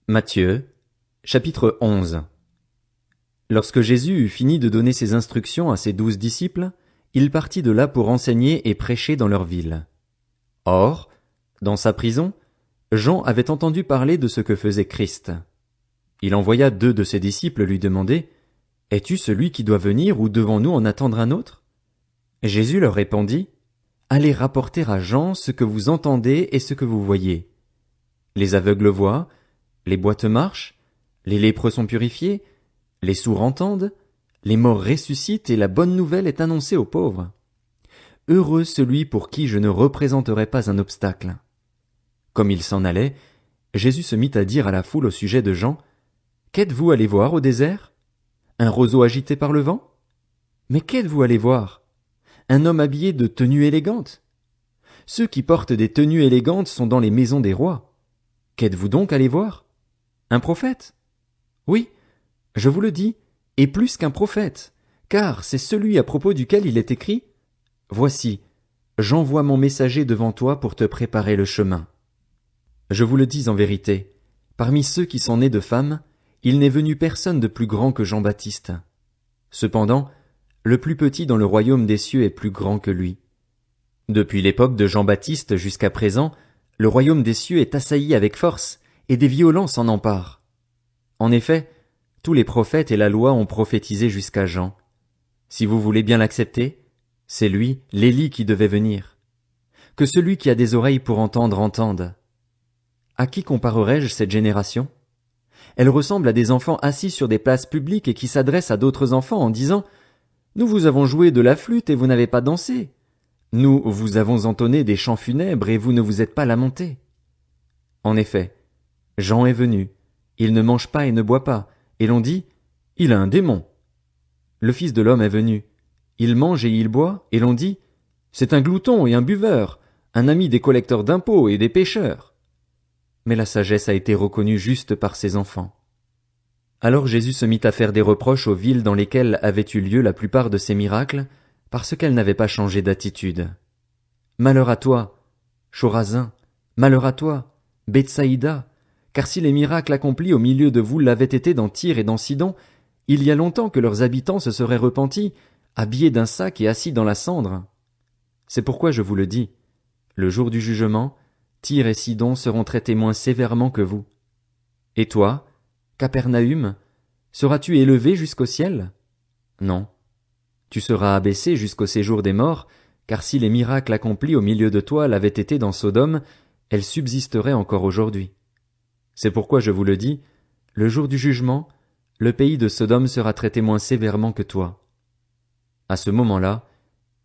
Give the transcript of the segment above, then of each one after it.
Matthieu, chapitre 11. Lorsque Jésus eut fini de donner ses instructions à ses 12 disciples, il partit de là pour enseigner et prêcher dans leur ville. Or, dans sa prison, Jean avait entendu parler de ce que faisait Christ. Il envoya 2 de ses disciples lui demander, « Es-tu celui qui doit venir ou devons-nous en attendre un autre ?» Jésus leur répondit, « Allez rapporter à Jean ce que vous entendez et ce que vous voyez. Les aveugles voient, les boîtes marchent, les lépreux sont purifiés, les sourds entendent, les morts ressuscitent et la bonne nouvelle est annoncée aux pauvres. Heureux celui pour qui je ne représenterai pas un obstacle. » Comme il s'en allait, Jésus se mit à dire à la foule au sujet de Jean, « Qu'êtes-vous allé voir au désert? Un roseau agité par le vent? Mais qu'êtes-vous allé voir? Un homme habillé de tenues élégantes? Ceux qui portent des tenues élégantes sont dans les maisons des rois. Qu'êtes-vous donc allé voir? Un prophète? Oui, je vous le dis, et plus qu'un prophète, car c'est celui à propos duquel il est écrit, « Voici, j'envoie mon messager devant toi pour te préparer le chemin. » Je vous le dis en vérité, parmi ceux qui sont nés de femmes, il n'est venu personne de plus grand que Jean-Baptiste. Cependant, le plus petit dans le royaume des cieux est plus grand que lui. Depuis l'époque de Jean-Baptiste jusqu'à présent, le royaume des cieux est assailli avec force, et des violents s'en emparent. En effet, tous les prophètes et la loi ont prophétisé jusqu'à Jean. Si vous voulez bien l'accepter, c'est lui, l'Élie, qui devait venir. Que celui qui a des oreilles pour entendre entende. À qui comparerai-je cette génération? Elle ressemble à des enfants assis sur des places publiques et qui s'adressent à d'autres enfants en disant « Nous vous avons joué de la flûte et vous n'avez pas dansé. Nous vous avons entonné des chants funèbres et vous ne vous êtes pas lamentés. » En effet, Jean est venu, il ne mange pas et ne boit pas, et l'on dit « Il a un démon. » Le Fils de l'homme est venu, il mange et il boit, et l'on dit « C'est un glouton et un buveur, un ami des collecteurs d'impôts et des pécheurs. » Mais la sagesse a été reconnue juste par ses enfants. Alors Jésus se mit à faire des reproches aux villes dans lesquelles avaient eu lieu la plupart de ses miracles, parce qu'elles n'avaient pas changé d'attitude. Malheur à toi, Chorazin, malheur à toi, Bethsaïda, car si les miracles accomplis au milieu de vous l'avaient été dans Tyr et dans Sidon, il y a longtemps que leurs habitants se seraient repentis, habillés d'un sac et assis dans la cendre. C'est pourquoi je vous le dis, le jour du jugement, Tyr et Sidon seront traités moins sévèrement que vous. Et toi, Capernaüm, seras-tu élevé jusqu'au ciel? Non. Tu seras abaissé jusqu'au séjour des morts, car si les miracles accomplis au milieu de toi l'avaient été dans Sodome, elles subsisteraient encore aujourd'hui. C'est pourquoi je vous le dis, le jour du jugement, le pays de Sodome sera traité moins sévèrement que toi. À ce moment-là,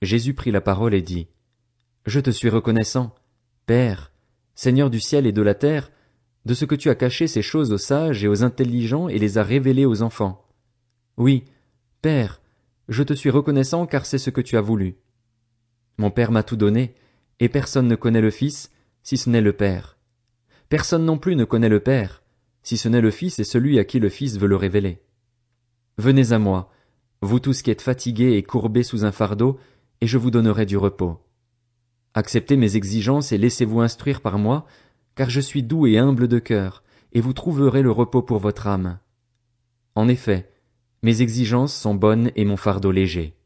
Jésus prit la parole et dit, « Je te suis reconnaissant, Père, Seigneur du ciel et de la terre, de ce que tu as caché ces choses aux sages et aux intelligents et les as révélées aux enfants. Oui, Père, je te suis reconnaissant car c'est ce que tu as voulu. Mon Père m'a tout donné, et personne ne connaît le Fils, si ce n'est le Père. Personne non plus ne connaît le Père, si ce n'est le Fils et celui à qui le Fils veut le révéler. Venez à moi, vous tous qui êtes fatigués et courbés sous un fardeau, et je vous donnerai du repos. Acceptez mes exigences et laissez-vous instruire par moi, car je suis doux et humble de cœur, et vous trouverez le repos pour votre âme. En effet, mes exigences sont bonnes et mon fardeau léger.